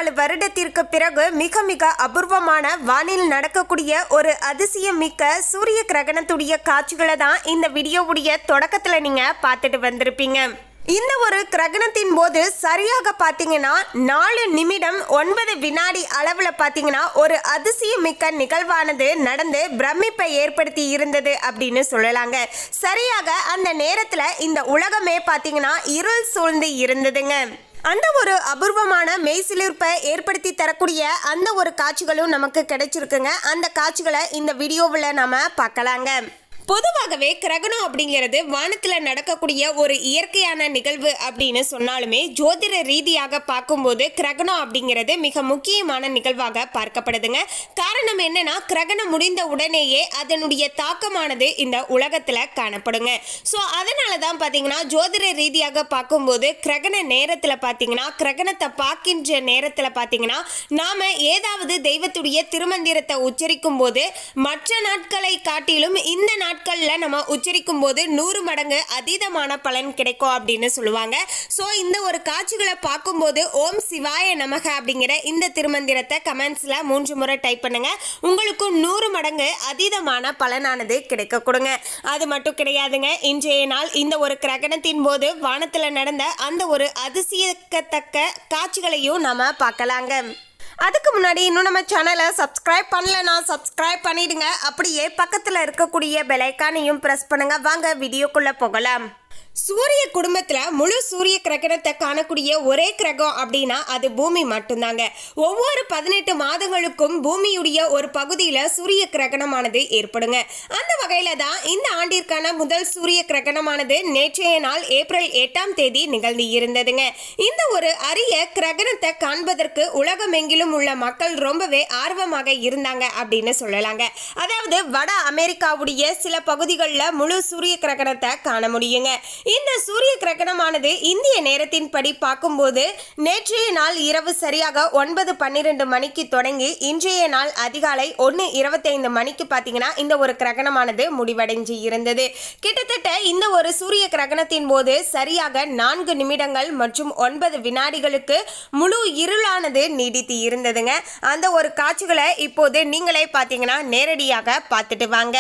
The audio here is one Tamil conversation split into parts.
204 வருடத்திற்கு பிறகு மிக மிக அபூர்வமான வானில் நடக்கக்கூடிய ஒரு அதிசயம் மிக்க சூரிய கிரகணத்துடைய காட்சிகளை தான் இந்த வீடியோவுடைய தொடக்கத்தில் நீங்க பார்த்துட்டு வந்திருப்பீங்க. இந்த ஒரு கிரகணத்தின் போது சரியாக பார்த்தீங்கன்னா 4 நிமிடம் 9 வினாடி அளவில் பார்த்தீங்கன்னா ஒரு அதிசயமிக்க நிகழ்வானது நடந்து பிரமிப்பை ஏற்படுத்தி இருந்தது அப்படின்னு சொல்லலாங்க. சரியாக அந்த நேரத்தில் இந்த உலகமே பார்த்தீங்கன்னா இருள் சூழ்ந்து இருந்ததுங்க. அந்த ஒரு அபூர்வமான மெய்சிலிர்ப்பை ஏற்படுத்தி தரக்கூடிய அந்த ஒரு காட்சிகளும் நமக்கு கிடைச்சிருக்குங்க. அந்த காட்சிகளை இந்த வீடியோவில் நாம பார்க்கலாங்க. பொதுவாகவே கிரகணம் அப்படிங்கிறது வானத்தில் நடக்கக்கூடிய ஒரு இயற்கையான நிகழ்வு அப்படின்னு சொன்னாலுமே ஜோதிட ரீதியாக பார்க்கும்போது கிரகணம் அப்படிங்கிறது மிக முக்கியமான நிகழ்வாக பார்க்கப்படுதுங்க. காரணம் என்னன்னா கிரகணம் முடிந்த உடனேயே அதனுடைய தாக்கமானது இந்த உலகத்தில் காணப்படுங்க. ஸோ அதனால தான் பார்த்தீங்கன்னா ஜோதிட ரீதியாக பார்க்கும்போது கிரகண நேரத்தில் பார்த்தீங்கன்னா கிரகணத்தை பார்க்கின்ற நேரத்தில் பார்த்தீங்கன்னா நாம் ஏதாவது தெய்வத்துடைய திருமந்திரத்தை உச்சரிக்கும் போது மற்ற நாட்களை காட்டிலும் இந்த நாட்களில் நம்ம உச்சரிக்கும் போது 100 மடங்கு அதீதமான பலன் கிடைக்கும் அப்படின்னு சொல்லுவாங்க. ஸோ இந்த ஒரு காட்சிகளை பார்க்கும்போது ஓம் சிவாய நமக அப்படிங்கிற இந்த திருமந்திரத்தை கமெண்ட்ஸில் 3 முறை டைப் பண்ணுங்க. உங்களுக்கு 100 மடங்கு அதீதமான பலனானது கிடைக்க கொடுங்க. அது மட்டும் கிடையாதுங்க. இன்றைய நாள் இந்த ஒரு கிரகணத்தின் போது வானத்தில் நடந்த அந்த ஒரு அதிசயத்தக்க காட்சிகளையும் நாம பார்க்கலாங்க. அதுக்கு முன்னாடி இன்னும் நம்ம சேனலை சப்ஸ்கிரைப் பண்ணலன்னா சப்ஸ்கிரைப் பண்ணிடுங்க. அப்படியே பக்கத்தில் இருக்கக்கூடிய பெல் ஐகானையும் ப்ரெஸ் பண்ணுங்க. வாங்க வீடியோக்குள்ள போகலாம். சூரிய குடும்பத்தில் முழு சூரிய கிரகணத்தை காணக்கூடிய ஒரே கிரகம் அப்படின்னா அது பூமி மட்டும்தாங்க. ஒவ்வொரு 18 மாதங்களுக்கும் பூமியுடைய ஒரு பகுதியில் சூரிய கிரகணமானது ஏற்படுங்க. அந்த வகையில தான் இந்த ஆண்டிற்கான முதல் சூரிய கிரகணமானது நேற்றைய நாள் ஏப்ரல் 8ஆம் தேதி நிகழ்ந்து இருந்ததுங்க. இந்த ஒரு அரிய கிரகணத்தை காண்பதற்கு உலகமெங்கிலும் உள்ள மக்கள் ரொம்பவே ஆர்வமாக இருந்தாங்க அப்படின்னு சொல்லலாங்க. அதாவது வட அமெரிக்காவுடைய சில பகுதிகளில் முழு சூரிய கிரகணத்தை காண முடியுங்க. இந்த சூரிய கிரகணமானது இந்திய நேரத்தின் படி பார்க்கும்போது நேற்றைய நாள் இரவு சரியாக 9:12 மணிக்கு தொடங்கி இன்றைய நாள் அதிகாலை 1:25 மணிக்கு பார்த்தீங்கன்னா இந்த ஒரு கிரகணமானது முடிவடைஞ்சு இருந்தது. கிட்டத்தட்ட இந்த ஒரு சூரிய கிரகணத்தின் போது சரியாக 4 நிமிடங்கள் மற்றும் 9 வினாடிகளுக்கு முழு இருளானது நீடித்து இருந்ததுங்க. அந்த ஒரு காட்சிகளை இப்போது நீங்களே பார்த்தீங்கன்னா நேரடியாக பார்த்துட்டு வாங்க.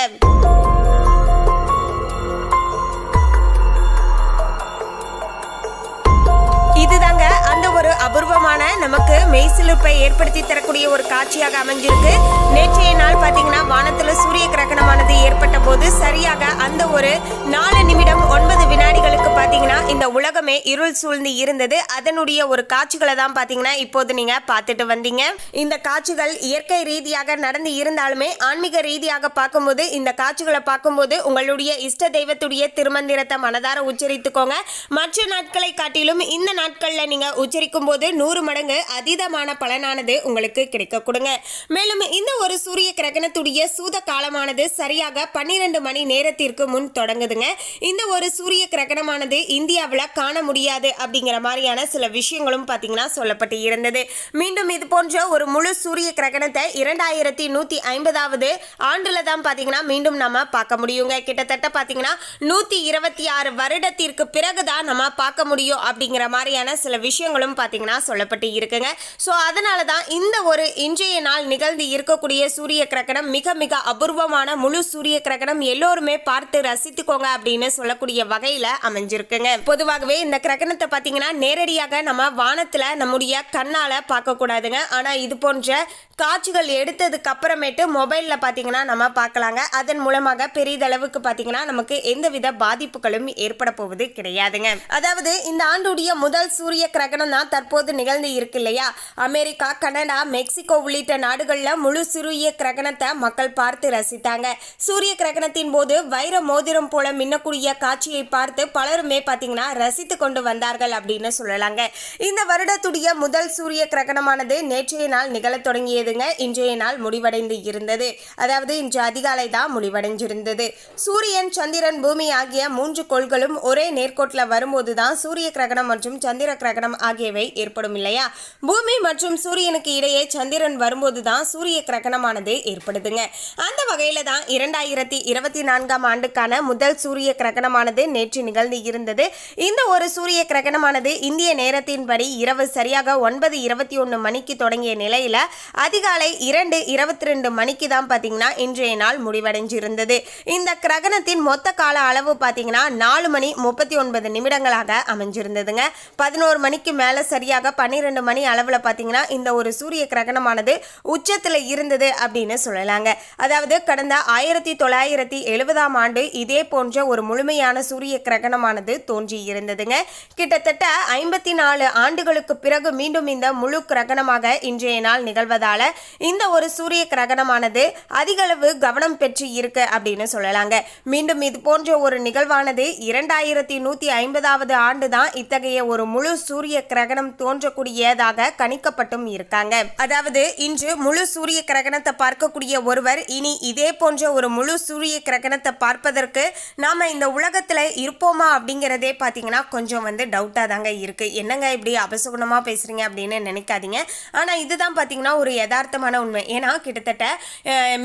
இதுதாங்க அந்த ஒரு அபூர்வமான நமக்கு மெய்சிலிர்ப்பை ஏற்படுத்தி தரக்கூடிய ஒரு காட்சியாக அமைஞ்சிருக்கு. நேற்றைய நாள் பார்த்தீங்கன்னா வானத்தில் சூரிய கிரகணமானது ஏற்பட்ட போது சரியாக அந்த ஒரு 4 நிமிடம் 9 வினாடிகளுக்கு பார்த்தீங்கன்னா இந்த உலகமே இருள் சூழ்ந்து இருந்தது. அதனுடைய ஒரு காட்சிகளை தான் பார்த்தீங்கன்னா இப்போது நீங்க பார்த்துட்டு வந்தீங்க. இந்த காட்சிகள் இயற்கை ரீதியாக நடந்து இருந்தாலுமே ஆன்மீக ரீதியாக பார்க்கும்போது இந்த காட்சிகளை பார்க்கும்போது உங்களுடைய இஷ்ட தெய்வத்துடைய திருமந்திரத்தை மனதார உச்சரித்துக்கோங்க. மற்ற நாட்களை காட்டிலும் இந்த நாட்களில் நீங்க உச்சரிக்கும் போது 100 மடங்கு அதீதமான பலனானது உங்களுக்கு கிடைக்க கொடுங்க. மேலும் இந்த ஒரு சூரிய கிரகணத்துடைய சூத காலமானது சரியாக 12 மணி நேரத்திற்கு முன் தொடங்குதுங்க. இந்த ஒரு சூரிய கிரகணமானது இந்தியாவில் காண முடியாது அப்படிங்கிற மாதிரியான சில விஷயங்களும் பார்த்தீங்கன்னா சொல்லப்பட்டு இருந்தது. மீண்டும் இது போன்ற ஒரு முழு சூரிய கிரகணத்தை 2150வது ஆண்டுல தான் பார்த்தீங்கன்னா மீண்டும் நம்ம பார்க்க முடியுங்க. கிட்டத்தட்ட பார்த்தீங்கன்னா 126 வருடத்திற்கு பிறகுதான் நம்ம பார்க்க முடியும் அப்படிங்கிற மாதிரியான சில விஷயங்களும் பார்த்தீங்கன்னா சொல்லப்பட்டு இருக்குங்க. ஸோ அதனால தான் இந்த ஒரு இன்றைய நாள் நிகழ்ந்து இருக்கக்கூடிய சூரிய கிரகணம் மிக மிக அபூர்வமான முழு சூரிய கிரகணம் எல்லோருமே பார்த்து ரசித்துக்கோங்க அப்படின்னு சொல்லக்கூடிய வகையில் அமைஞ்சிருக்குங்க. பொதுவாகவே இந்த கிரகணத்தை பார்த்தீங்கன்னா நேரடியாக நம்ம வானத்தில் நம்முடைய கண்ணால் பார்க்கக்கூடாதுங்க. ஆனால் இது போன்ற காட்சிகள் எடுத்ததுக்கு அப்புறமேட்டு மொபைலில் பார்த்தீங்கன்னா நம்ம பார்க்கலாங்க. அதன் மூலமாக பெரிதளவுக்கு பார்த்தீங்கன்னா நமக்கு எந்தவித பாதிப்புகளும் ஏற்பட போவது கிடையாதுங்க. அதாவது இந்த ஆண்டுடைய முதல் சூரிய கிரகணம் தான் தற்போது நிகழ்ந்து இருக்கு இல்லையா. அமெரிக்கா, கனடா, மெக்சிகோ உள்ளிட்ட நாடுகளில் முழு சூரிய கிரகணத்தை மக்கள் பார்த்து ரசித்தாங்க. சூரிய கிரகணத்தின் போது வைர மோதிரம் போல மின்னக்கூடிய காட்சியை பார்த்து பலருமே பார்த்தீங்கன்னா ரசித்து கொண்டு வந்தார்கள் அப்படின்னு சொல்லலாங்க. இந்த வருடத்துடைய முதல் சூரிய கிரகணமானது நேற்றைய நாள் நிகழ தொடங்கியதுங்க. இன்றைய நாள் முடிவடைந்து இருந்தது. அதாவது இன்று அதிகாலை தான் முடிவடைஞ்சிருந்தது. சூரியன், சந்திரன், பூமி ஆகிய 3 கோள்களும் ஒரே நேர்கோட்டில் வரும்போது தான் சூரிய கிரகணம் மற்றும் சந்திர கிரகணம் ஆகியவை ஏற்படும் இல்லையா. பூமி மற்றும் சூரியனுக்கு இடையே சந்திரன் வரும்போது தான் சூரிய கிரகணமானது ஏற்படுதுங்க. அந்த வகையில தான் 2024ஆம் ஆண்டுக்கான முதல் சூரிய கிரகணமானது நேற்று நிகழ்ந்து இருந்தது. இந்த ஒரு சூரிய கிரகணமானது இந்திய நேரத்தின்படி இரவு சரியாக 9:21 மணிக்கு தொடங்கிய நிலையில அதிகாலை 2:22 மணிக்கு தான் பாத்தீங்கன்னா இன்றைய நாள் முடிவடைஞ்சிருந்தது. இந்த கிரகணத்தின் மொத்த கால அளவு பாத்தீங்கன்னா 4 மணி 39 நிமிடங்களாக அமைஞ்சிருந்ததுங்க. 11 மணிக்கு மேல சரியாக 12 மணி அளவுல பாத்தீங்கன்னா இந்த ஒரு சூரிய கிரகணமானது உச்சத்துல இருந்தது அப்படின்னு சொல்லலாங்க. அதாவது கடந்த 1970ஆம் ஆண்டு இதே போன்ற ஒரு முழுமையான சூரிய கிரகணமானது தோன்றி இருந்ததுங்க. கிட்டத்தட்ட 54 ஆண்டுகளுக்கு பிறகு மீண்டும் இந்த முழு கிரகணமாக இன்றைய நாள் நிகழ்வதால இந்த ஒரு சூரிய கிரகணமானது அதிக அளவு கவனம் பெற்று இருக்கு அப்படின்னு சொல்லலாங்க. மீண்டும் இது போன்ற ஒரு நிகழ்வானது 2150வது ஆண்டு தான் இத்தகைய ஒரு முழு சூரிய கிரகணம் தோன்றக்கூடியதாக கணிக்கப்பட்டும் இருக்காங்க. அதாவது இன்று முழு சூரிய கிரகணத்தை பார்க்கக்கூடிய ஒருவர் இனி இதே போன்ற ஒரு முழு சூரிய கிரகணத்தை பார்ப்பதற்கு நாம இந்த உலகத்துல இருப்போமா அப்படிங்கிறதே பாத்தீங்கன்னா கொஞ்சம் டவுட்டா தாங்க இருக்கு. என்னங்க இப்படி அபசகுணமா பேசுறீங்க அப்படின்னு நினைக்காதீங்க. ஆனா இதுதான் பாத்தீங்கன்னா ஒரு யதார்த்தமான உண்மை. ஏன்னா கிட்டத்தட்ட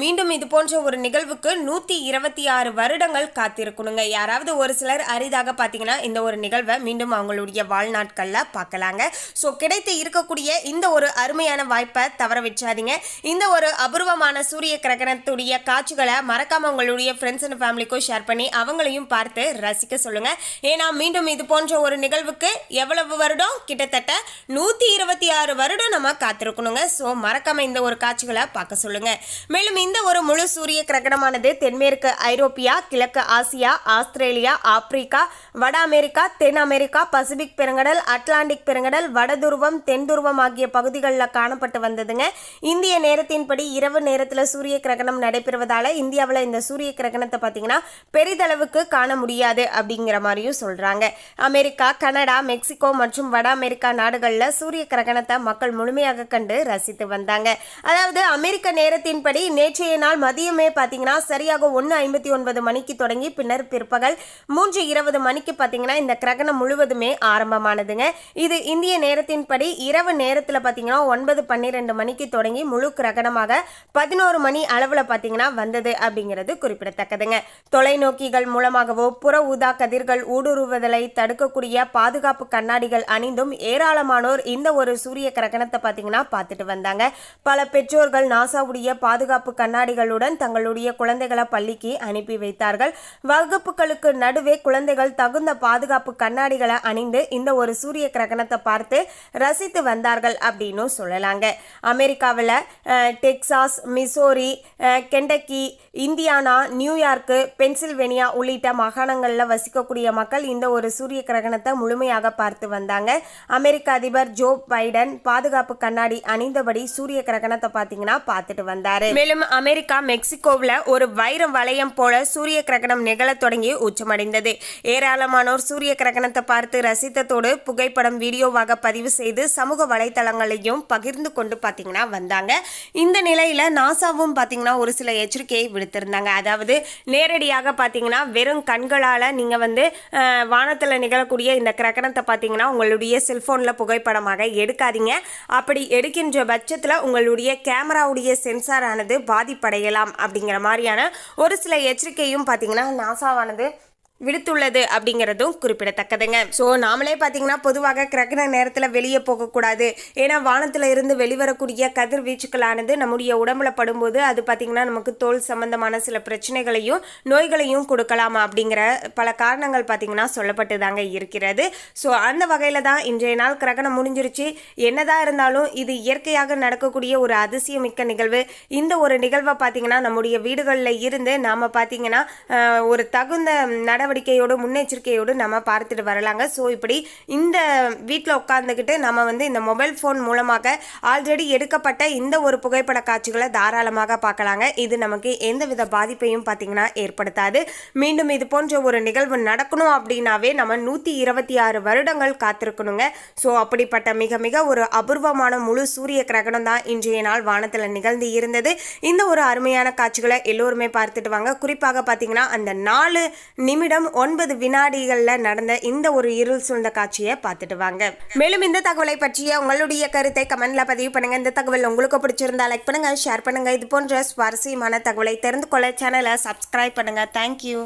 மீண்டும் இது போன்ற ஒரு நிகழ்வுக்கு 126 வருடங்கள் காத்திருக்கணுங்க. யாராவது ஒரு சிலர் அரிதாக பாத்தீங்கன்னா இந்த ஒரு நிகழ்வை மீண்டும் அவங்களுடைய வாழ்நாட்கள்ல பார்க்கலாங்க. ஸோ கிடைத்து இருக்கக்கூடிய இந்த ஒரு அருமையான வாய்ப்பை தவற வச்சாதீங்க. இந்த ஒரு அபூர்வமான சூரிய கிரகணத்துடைய காட்சிகளை மறக்காம உங்களுடைய ஃப்ரெண்ட்ஸ் அண்ட் ஃபேமிலிக்கும் ஷேர் பண்ணி அவங்களையும் பார்த்து ரசிக்க சொல்லுங்க. ஏன்னா மீண்டும் இது போன்ற ஒரு நிகழ்வுக்கு எவ்வளவு வருடம்? கிட்டத்தட்ட 126 வருடம் நம்ம காத்திருக்கணுங்க. ஸோ மறக்காம இந்த ஒரு காட்சிகளை பார்க்க சொல்லுங்க. மேலும் இந்த ஒரு முழு சூரிய கிரகணமானது தென்மேற்கு ஐரோப்பியா, கிழக்கு ஆசியா, ஆஸ்திரேலியா, ஆப்பிரிக்கா, வட அமெரிக்கா, தென் அமெரிக்கா, பசிபிக் பெருங்கடல், அட்லாண்டிக் பெருங்கடல், வடதுருவம், தென் துருவம் ஆகிய பகுதிகளில் காணப்பட்டு வந்ததுங்க. இந்திய நேரத்தின்படி இரவு நேரத்தில் சூரிய கிரகணம் நடைபெறுவதால இந்தியாவில் இந்த சூரிய கிரகணத்தை பார்த்தீங்கன்னா பெரிதளவுக்கு காண முடியாது அப்படிங்கிற மாதிரியும் சொல்றாங்க. அமெரிக்கா, கனடா, மெக்சிகோ மற்றும் வட அமெரிக்கா நாடுகளில் சூரிய கிரகணத்தை மக்கள் முழுமையாக கண்டு ரசித்து வந்தாங்க. அதாவது அமெரிக்க நேரத்தின்படி நேற்றைய நாள் மதியமே பார்த்தீங்கன்னா சரியாக 1:59 மணிக்கு தொடங்கி பின்னர் பிற்பகல் 3:20 மணிக்கு பார்த்தீங்கன்னா இந்த கிரகணம் முழுவதுமே ஆரம்பமானதுங்க. இது இந்திய நேரத்தின்படி இரவு நேரத்தில் பார்த்தீங்கன்னா 9:12 மணிக்கு தொடங்கி முழு கிரகணமாக 11 மணி அளவில் பார்த்தீங்கன்னா வந்தது அப்படிங்கிறது குறிப்பிடத்தக்கதுங்க. தொலைநோக்கிகள் மூலமாகவோ புற ஊதா கதிர்கள் ஊடுருவுதலை தடுக்கக்கூடிய பாதுகாப்பு கண்ணாடிகள் அணிந்தும் ஏராளமானோர் இந்த ஒரு சூரிய கிரகணத்தை பார்த்தீங்கன்னா பார்த்துட்டு வந்தாங்க. பல பெற்றோர்கள் நாசாவுடைய பாதுகாப்பு கண்ணாடிகளுடன் தங்களுடைய குழந்தைகளை பள்ளிக்கு அனுப்பி வைத்தார்கள். வகுப்புகளுக்கு நடுவே குழந்தைகள் தகுந்த பாதுகாப்பு கண்ணாடிகளை அணிந்து இந்த ஒரு சூரிய கிரகணத்தை பார்த்து ரசித்து வந்தார்கள் அப்படின்னு சொல்லலாங்க. அமெரிக்காவில் Texas, Missouri, Kentucky, Indiana, New York, Pennsylvania உள்ளிட்ட மாகாணங்களில் வசிக்கக்கூடிய மக்கள் இந்த ஒரு சூரிய கிரகணத்தை முழுமையாக பார்த்து வந்தாங்க. அமெரிக்க அதிபர் ஜோ பைடன் பாதுகாப்பு கண்ணாடி அணிந்தபடி சூரிய கிரகணத்தை பார்த்தீங்கன்னா பார்த்துட்டு வந்தாரு. மேலும் அமெரிக்கா மெக்சிகோவில் ஒரு வைர வளையம் போல சூரிய கிரகணம் நிகழ தொடங்கி உச்சமடைந்தது. ஏராளமானோர் சூரிய கிரகணத்தை பார்த்து ரசித்ததோடு புகைப்படம், வீடியோவாக பதிவு செய்து சமூக வலைதளங்களையும் பகிர்ந்து கொண்டு பார்த்தீங்கன்னா வந்தாங்க. இந்த நிலையில நாசாவும் பார்த்தீங்கன்னா ஒரு சில எச்சரிக்கையை விடுத்திருந்தாங்க. அதாவது நேரடியாக பார்த்தீங்கன்னா வெறும் கண்களால் நீங்க வானத்தில் நிகழக்கூடிய இந்த கிரகணத்தை பார்த்தீங்கன்னா உங்களுடைய செல்போன்ல புகைப்படமாக எடுக்காதீங்க. அப்படி எடுக்கின்ற பட்சத்தில் உங்களுடைய கேமராவுடைய சென்சார் ஆனது பாதிப்படையலாம் அப்படிங்கிற மாதிரியான ஒரு சில எச்சரிக்கையும் பார்த்தீங்கன்னா நாசாவானது விடுத்துள்ளது அப்படிங்கிறதும் குறிப்பிடத்தக்கதுங்க. ஸோ நாமளே பார்த்தீங்கன்னா பொதுவாக கிரகண நேரத்தில் வெளியே போகக்கூடாது. ஏன்னா வானத்தில் இருந்து வெளிவரக்கூடிய கதிர்வீச்சுக்களானது நம்முடைய உடம்புல படும்போது அது பார்த்தீங்கன்னா நமக்கு தோல் சம்பந்தமான சில பிரச்சனைகளையும் நோய்களையும் கொடுக்கலாம் அப்படிங்கிற பல காரணங்கள் பார்த்தீங்கன்னா சொல்லப்பட்டு தாங்க இருக்கிறது. ஸோ அந்த வகையில் தான் இன்றைய நாள் கிரகணம் முடிஞ்சிருச்சு. என்னதான் இருந்தாலும் இது இயற்கையாக நடக்கக்கூடிய ஒரு அதிசயமிக்க நிகழ்வு. இந்த ஒரு நிகழ்வை பார்த்தீங்கன்னா நம்முடைய வீடுகளில் இருந்து நாம் பார்த்தீங்கன்னா ஒரு தகுந்த நடவடிக்கையோடு முன்னெச்சரிக்கையோடு நம்ம பார்த்துட்டு வரலாங்க. ஸோ இப்படி இந்த வீட்டில் உட்காந்துக்கிட்டு நம்ம இந்த மொபைல் ஃபோன் மூலமாக ஆல்ரெடி எடுக்கப்பட்ட இந்த ஒரு புகைப்பட காட்சிகளை தாராளமாக பார்க்கலாங்க. இது நமக்கு எந்தவித பாதிப்பையும் பார்த்தீங்கன்னா ஏற்படுத்தாது. மீண்டும் இது போன்ற ஒரு நிகழ்வு நடக்கணும் அப்படின்னாவே நம்ம 126 வருடங்கள் காத்திருக்கணுங்க. ஸோ அப்படிப்பட்ட மிக மிக ஒரு அபூர்வமான முழு சூரிய கிரகணம் தான் இன்றைய நாள் வானத்தில் நிகழ்ந்து இருந்தது. இந்த ஒரு அருமையான காட்சிகளை எல்லோருமே பார்த்துட்டு வாங்க. குறிப்பாக பார்த்தீங்கன்னா அந்த 4 நிமிடம் 9 வினாடிகளில் நடந்த இந்த ஒரு இருள் சூழ்ந்த காட்சியை பார்த்துட்டு வாங்க. மேலும் இந்த தகவலை பற்றிய உங்களுடைய கருத்தை கமெண்ட்ல பதிவு பண்ணுங்க. இந்த தகவல் உங்களுக்கு பிடிச்சிருந்தா லைக் பண்ணுங்க, ஷேர் பண்ணுங்க. இது போன்ற சுவாரஸ்யமான தகவலை தெரிந்து கொள்ள சேனலை சப்ஸ்கிரைப் பண்ணுங்க. தேங்க்யூ.